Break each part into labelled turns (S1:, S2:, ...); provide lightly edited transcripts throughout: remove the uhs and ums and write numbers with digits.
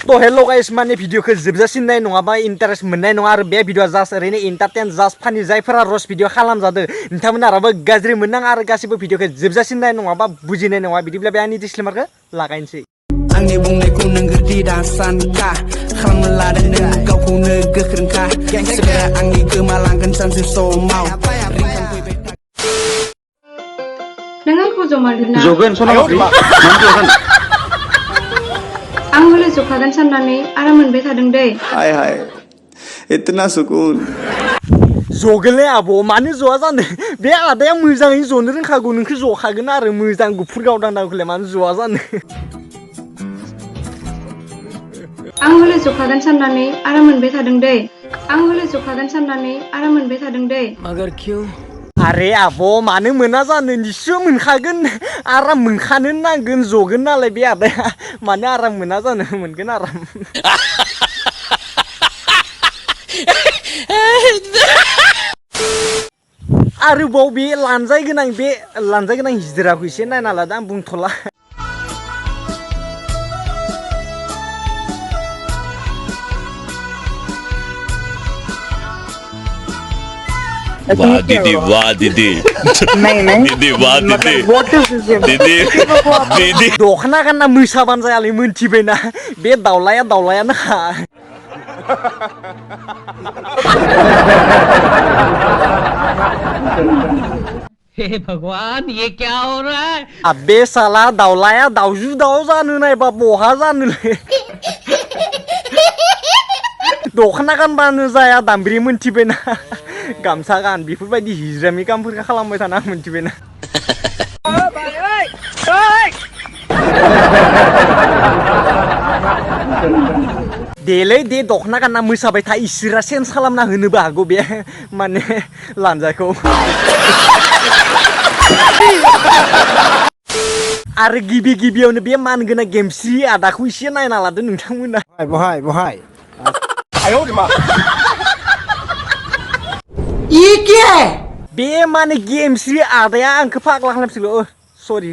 S1: तो hello guys माने भिडियोखौ जोबजासिम नाय नङाबा इन्टारेस्ट मोननाय नङा आरो बे भिडियोआ जास्ट ओरैनो एन्टारटेन जास्ट फानि जायफोरा रस भिडियो खालामजादों नोंथांमोना रावबो गाज्रि मोननाङा आरो गासिबो भिडियोखौ जोबजासिम नाय नङाबा बुजिनाय नङा बिदिब्ला बे आंनि डिसक्लेमारखौ लागायनोसै
S2: आंनि बुंनायखौ नों गोदिदा सानखा खालामनो लादों नों गावखौनो गोख्रोंखा सोलोआ आंनि गोमालांगोन सानसे समाव
S3: नों आंखौ जमारगोन ना
S4: जगोन सनावरि मानो जगोन
S3: आं हले जखागोन साननानै आराम मोनबाय थादों दै
S2: हाय हाय इतना सुकुन
S1: जगोनलै आब' मानो जआ जानो बे आदाया मोजाङै जनो रोंखागौ नोंखौ जखागोन आरो मोजां गुफुर गावदांदांखौलाय मानो जआ जानो
S3: आं हले जखागोन साननानै आराम मोनबाय थादों दै आं हले जखागोन साननानै आराम मोनबाय थादों दै
S2: मगर क्यों
S1: आरे आब' मानो मोना जानो निस्सय मोनखागोन आराम मोनखानो नांगोन जगोन नालाय बे आदाया मानो आराम मोना जानो मोनगोन आराम आरोबाव बे लानजाय गोनां हिजिराखौ एसे नायना लादो आं बुंथ'ला
S5: वाह दीदी दीदी वाह दीदी दीदी
S1: दखना गानना मोसाबानो जायालै मोनथिबायना बे दावलायानो खा
S6: हे भगवान ये क्या हो रहा है
S1: अबे साला दावलाया दावजु दाव जानो नायबा बहा जानोलै दखना गानबानो जाया दामब्रि मोनथिबायना गामसा गान बेफोरबायदि हिज्रामि कामफोरखौ खालामबाय थाना मोनथिबायना देलै दे दखना गानना मोसाबाय था इसोरा सेन्स खालामना होनोबो हागौ बे माने लानजायखौ आरो गिबियावनो बे मानगोनां गेमस्रि आदाखौ एसे नायना लादो नोंथांमोना
S7: बहाय
S2: ये क्या है
S1: बे माने गेमस्रि आदाया आंखौ फाग्ला खालामसिगौ सरि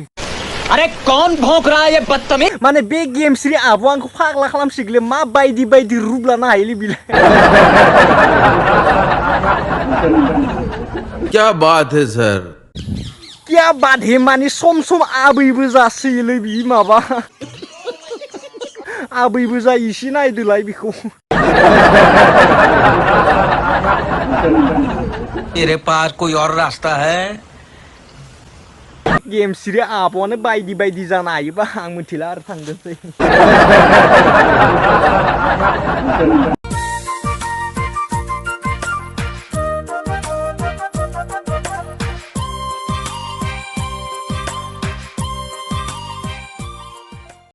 S6: अरे कौन भौंक रहा है ये बदतमीज
S1: माने बे गेमस्रि आब' आंखौ फाग्ला खालामसिगौलै मा बायदि रुप लानो हायोलै बिलाय
S8: क्या बात है सर
S1: क्या बात है माने सम आबैबो जासोयोलै बि माबा आबैबो जायो एसे नायदोलाय बेखौ
S6: तेरे पास कोई और रास्ता है
S1: गेमस्रि आब'आनो बायदि जानो हायोबा आं मिथिला आरो थांदोंसै